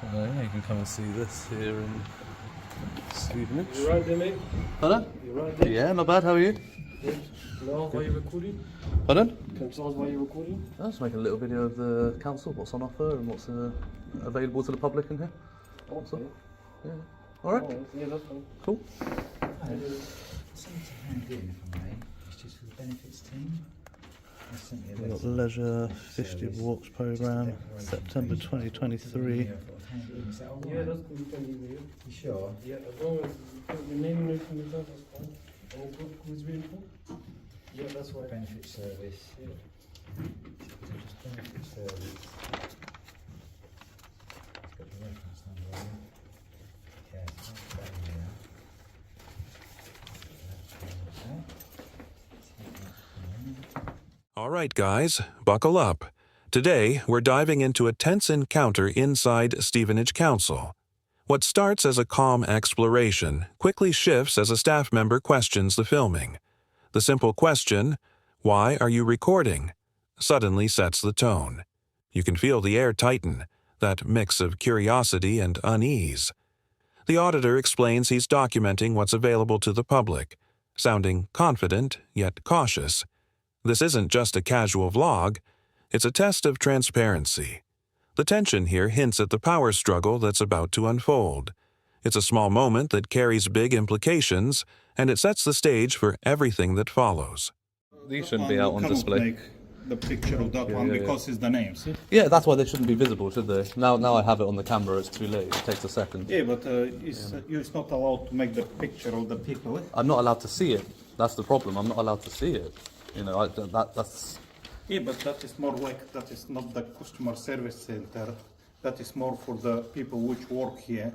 Yeah, you can come and see this here in Stevenage. You right there, mate? Pardon? You right there? Yeah, not bad. How are you? Good. No, why you recording? Pardon? Can you tell us why you're recording? I was making a little video of the council, what's on offer and what's available to the public in here. Okay. Yeah. All right. Yeah, that's fine. Cool. Something to hand in, if I may. It's just for the benefits team. I sent you a We've got letter. Leisure 50 Walks programme, September 2023. Yeah, hand it in. Is that all right? Yeah, that's good. You can leave it. You sure? Yeah, as long as you put your name and everything is done, that's fine. And what who's reading for? Yeah, that's right. Benefit service. Yeah. Just benefit service. It's got the reference number on it. Okay, so that's that in there. All right, guys, buckle up. Today, we're diving into a tense encounter inside Stevenage Council. What starts as a calm exploration quickly shifts as a staff member questions the filming. The simple question, "Why are you recording?" suddenly sets the tone. You can feel the air tighten, that mix of curiosity and unease. The auditor explains he's documenting what's available to the public, sounding confident yet cautious. This isn't just a casual vlog, it's a test of transparency. The tension here hints at the power struggle that's about to unfold. It's a small moment that carries big implications, and it sets the stage for everything that follows. These shouldn't be out on display. Make the picture of that one because it's the names. Yeah, that's why they shouldn't be visible, should they? Now I have it on the camera, it's too late. It takes a second. Yeah, but you're not allowed to make the picture of the people. I'm not allowed to see it. That's the problem. I'm not allowed to see it. You know, that's... Yeah, but that is more like, that is not the customer service center. That is more for the people which work here.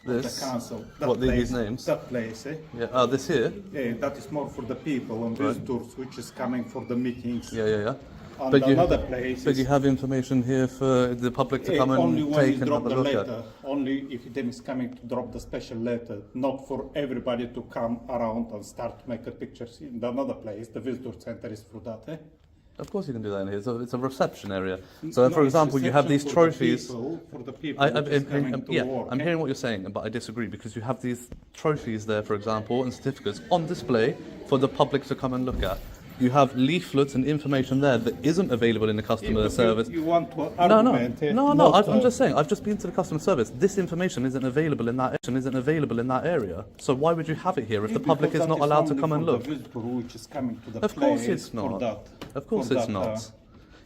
This? The council. That What, these place, names? That place, eh? Yeah, oh, this here? Yeah, that is more for the people and visitors which is coming for the meetings. Yeah. And But another place But is, you have information here for the public to yeah, come only and when take you and drop have a the look letter. at. Only if them is coming to drop the special letter, not for everybody to come around and start to make a pictures in another place. The visitor center is for that, eh? Of course you can do that in here. It's a reception area. So, for No, example, it's you have these reception trophies. For the people which is coming to work, I'm eh? hearing what you're saying, but I disagree because you have these trophies there, for example, and certificates on display for the public to come and look at. You have leaflets and information there that isn't available in the customer But service. You want to No, argument, eh? no. Not, I'm just saying. I've just been to the customer service. This information isn't available in that area. So why would you have it here if the public is because not that allowed to only come and for look? The visitor which is coming to the Of course place it's for not. that. Of course for it's that, not.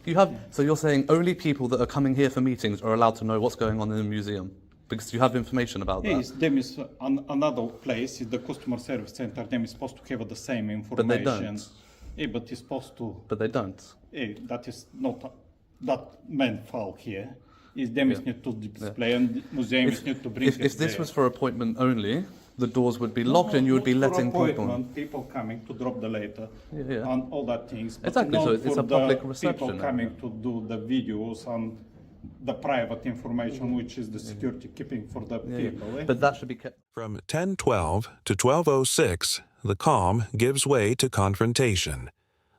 You have. So you're saying only people that are coming here for meetings are allowed to know what's going on in the museum because you have information about that. Yes, them is another place is the customer service center. Them is supposed to have the same information. But they don't. Yeah, but it's supposed to. But they don't. That is not that main fault here. Is them is need to display and museum is need to bring If it this there. was for appointment only, the doors would be locked and you would be Not for letting people. appointment, people coming to drop the letter Yeah. and all that things. But Exactly, not so it's for a public the reception People coming to do the videos and the private information, which is the security keeping for the people. Eh? But that should be kept. From 10:12 to 12:06, the calm gives way to confrontation.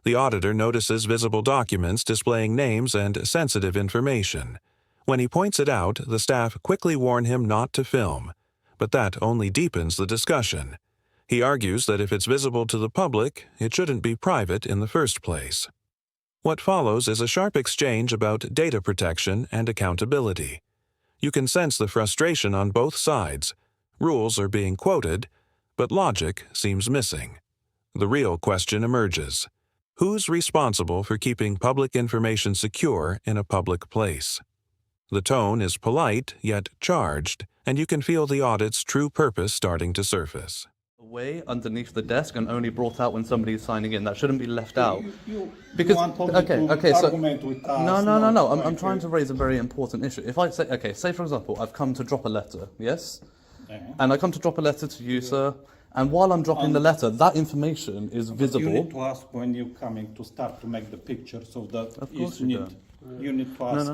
The auditor notices visible documents displaying names and sensitive information. When he points it out, the staff quickly warn him not to film, but that only deepens the discussion. He argues that if it's visible to the public, it shouldn't be private in the first place. What follows is a sharp exchange about data protection and accountability. You can sense the frustration on both sides. Rules are being quoted, but logic seems missing. The real question emerges. Who's responsible for keeping public information secure in a public place? The tone is polite, yet charged, and you can feel the audit's true purpose starting to surface. Away underneath the desk and only brought out when somebody is signing in. That shouldn't be left out. You Because want only okay, to so argument with us, no. not I'm like, trying to raise a very important issue. If I say, okay, say for example, I've come to drop a letter, yes, and I come to drop a letter to you, sir, and while I'm dropping the letter, that information is visible. You need to ask when you're coming to start to make the pictures of that. Of course you do. You need to ask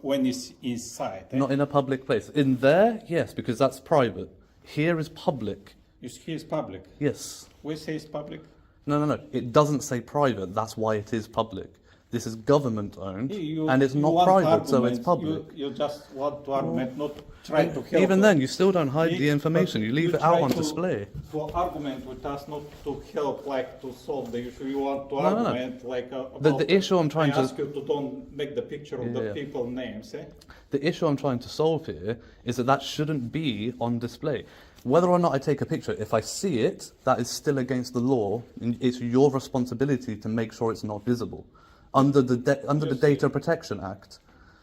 when it's inside. Eh? Not in a public place. In there, yes, because that's private. Here is public. Here is public. Yes. We say it's public. No. It doesn't say private. That's why it is public. This is government owned, You- and it's you not want private, so it's arguments, public. You just want to argument, not try to help. Even us. then, you still don't hide the information. You leave it out try on to- display. To argument with us, not to help, like to solve the issue. You want to No, no, no. argument, like The about, issue I'm trying I to- ask you to don't make the picture of the Yeah. people names. The issue I'm trying to solve here is that that shouldn't be on display. Whether or not I take a picture, if I see it, that is still against the law. And it's your responsibility to make sure it's not visible. Under the Data Protection Act,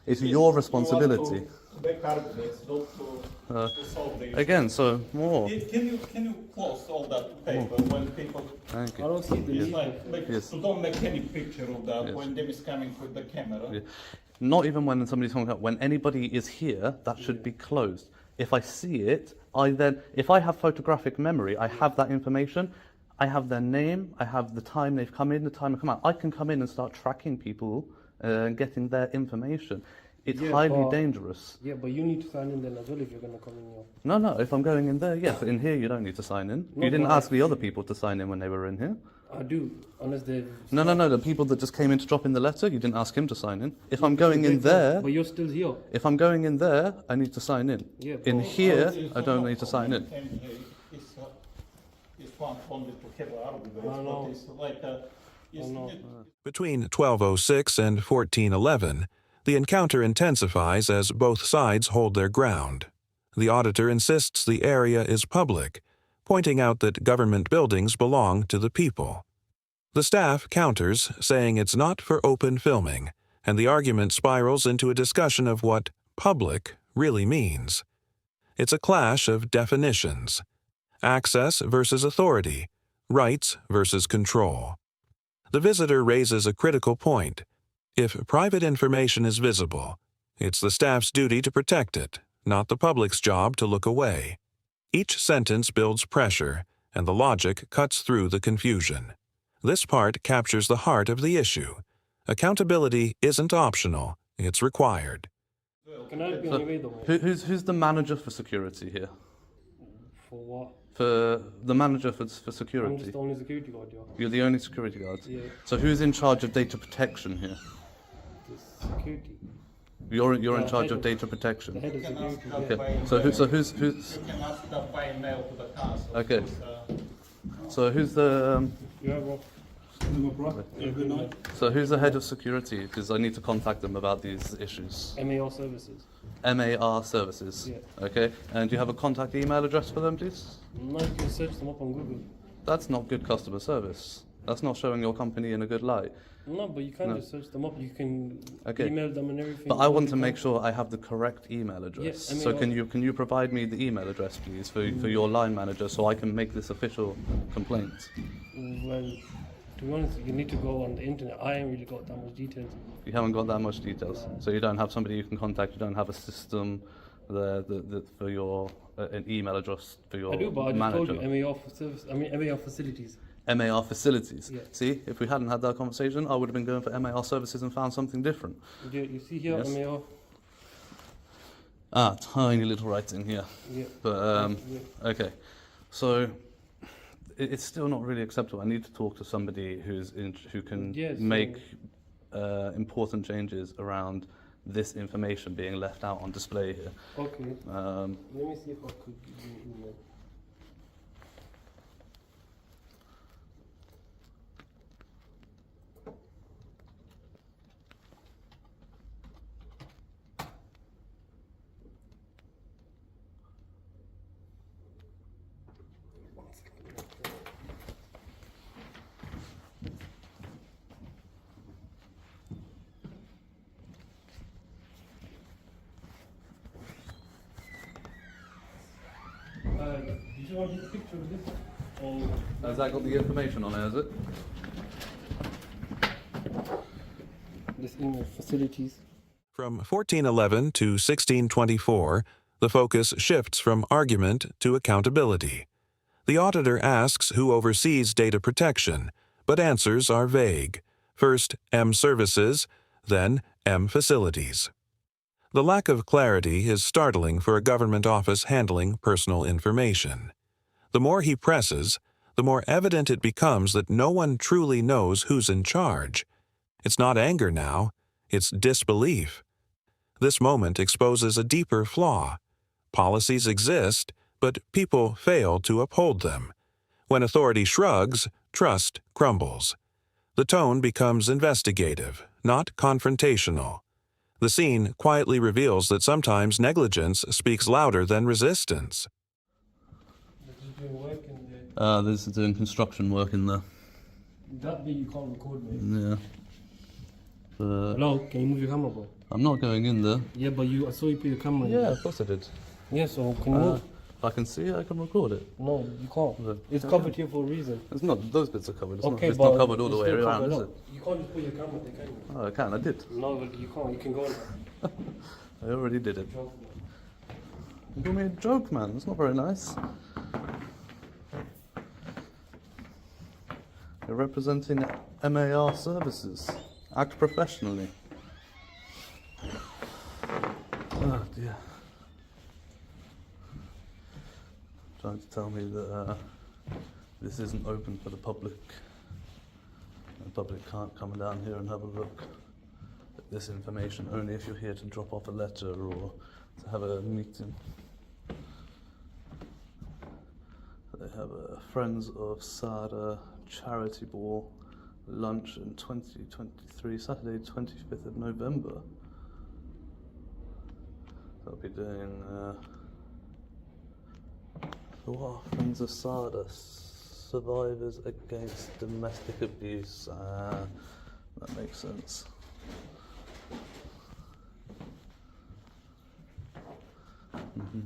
it's your responsibility. You want to make arguments, not to solve the issue. Again, so more. Can you close all that paper when people? Thank I you. don't see the It's need. like Yes. so don't make any picture of that Yes. when them is coming with the camera. Yeah. Not even when somebody's talking about, when anybody is here, that should be closed. If I see it, if I have photographic memory, I have that information, I have their name, I have the time they've come in, the time they come out. I can come in and start tracking people and getting their information. It's Yeah, highly but- dangerous. Yeah, but you need to sign in then as well if you're going to come in here. No, if I'm going in there, yes. But in here, you don't need to sign in. No, You didn't but- ask the other people to sign in when they were in here. I do, unless they've... No. The people that just came in to drop in the letter, you didn't ask him to sign in. If I'm going in there, But you're still here. if I'm going in there, I need to sign in. Yeah, In but- here, I don't need to sign in. It's one only to have arguments, I know. but it's like it's, know. Between 1206 and 1411, the encounter intensifies as both sides hold their ground. The auditor insists the area is public, pointing out that government buildings belong to the people. The staff counters, saying it's not for open filming, and the argument spirals into a discussion of what public really means. It's a clash of definitions: access versus authority, rights versus control. The visitor raises a critical point. If private information is visible, it's the staff's duty to protect it, not the public's job to look away. Each sentence builds pressure, and the logic cuts through the confusion. This part captures the heart of the issue. Accountability isn't optional, it's required. Can I be on your way though, mate? Who's the manager for security here? For what? For the manager for I'm security? just the only security guard here. You're the only security guard? Yeah, So who's in charge of data protection here? the security. You're in The charge head of of- data The protection? head of You can ask security. that Okay. by So email. who's You can ask that by email to the council. Okay. Because, so who's the You have what? good night. so who's the head of security? Because I need to contact them about these issues. MAR services. MAR services. Yeah. Okay. And do you have a contact email address for them, please? No, you can search them up on Google. That's not good customer service. That's not showing your company in a good light. No, but you can't No. just search them up. You can Okay. email them and everything. But I want to You make can- sure I have the correct email address. Yeah, So MAR. can you provide me the email address, please, for your line manager, so I can make this official complaint? Well, to be honest, you need to go on the internet. I ain't really got that much details. You haven't got that much details, so you don't have somebody you can contact. You don't have a system there for your an email address for your I do, but I just manager. told you MAR for service. I mean MAR facilities. MAR facilities. Yeah. See, if we hadn't had that conversation, I would have been going for MAR services and found something different. You see here, Yes. MAR. Ah, tiny little writing here. Yeah. But Yeah. okay, so it's still not really acceptable. I need to talk to somebody who can Yeah, so- make important changes around this information being left out on display here. Okay. Um, Let me see if I could give you an email. One second. Did you want to get a picture of this? Or has that got the information on it, has it? this email facilities? From 1411 to 1624, the focus shifts from argument to accountability. The auditor asks who oversees data protection, but answers are vague. First, M Services, then M Facilities. The lack of clarity is startling for a government office handling personal information. The more he presses, the more evident it becomes that no one truly knows who's in charge. It's not anger now, it's disbelief. This moment exposes a deeper flaw. Policies exist, but people fail to uphold them. When authority shrugs, trust crumbles. The tone becomes investigative, not confrontational. The scene quietly reveals that sometimes negligence speaks louder than resistance. They're just doing work in there. This is doing construction work in there. That bit you can't record, mate. Yeah. Hello, can you move your camera, bro? I'm not going in there. Yeah, but I saw you put your camera in. Yeah, of course I did. Yeah, so can you move? If I can see it, I can record it. No, you can't. Look. It's covered here for a reason. It's not, those bits are covered. It's, Okay, not, it's but not covered all the it's way still around, covered is up. it? You can't just put your camera there, can you? Oh, I can, I did. No, you can't. You can go on. I already did it. Joke, You call me a joke, man. It's not very nice. You're representing MAR services. Act professionally. Oh dear. Trying to tell me that this isn't open for the public. The public can't come down here and have a look at this information, only if you're here to drop off a letter or to have a meeting. They have a Friends of Sada charity ball lunch in 2023, Saturday 25th of November. They'll be doing what are Friends of Sada? Survivors against domestic abuse. That makes sense. Mm-hmm.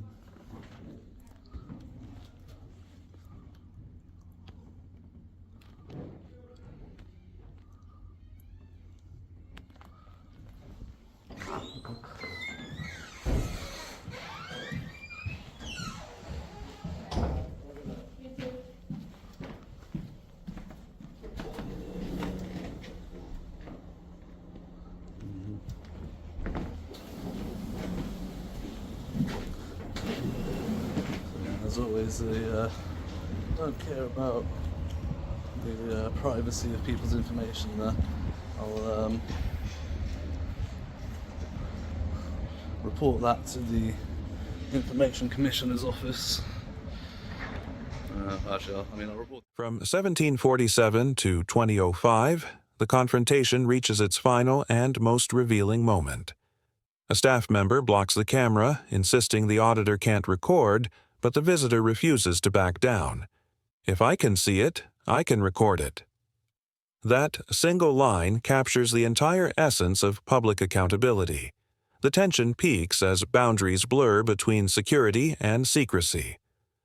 As always, they don't care about the privacy of people's information there. I'll report that to the Information Commissioner's office. Actually, I'll report. From 1747 to 2005, the confrontation reaches its final and most revealing moment. A staff member blocks the camera, insisting the auditor can't record, but the visitor refuses to back down. If I can see it, I can record it. That single line captures the entire essence of public accountability. The tension peaks as boundaries blur between security and secrecy.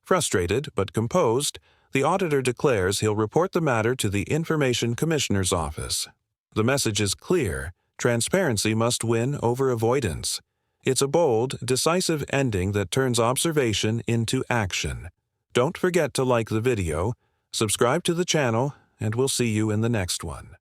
Frustrated but composed, the auditor declares he'll report the matter to the Information Commissioner's office. The message is clear: transparency must win over avoidance. It's a bold, decisive ending that turns observation into action. Don't forget to like the video, subscribe to the channel, and we'll see you in the next one.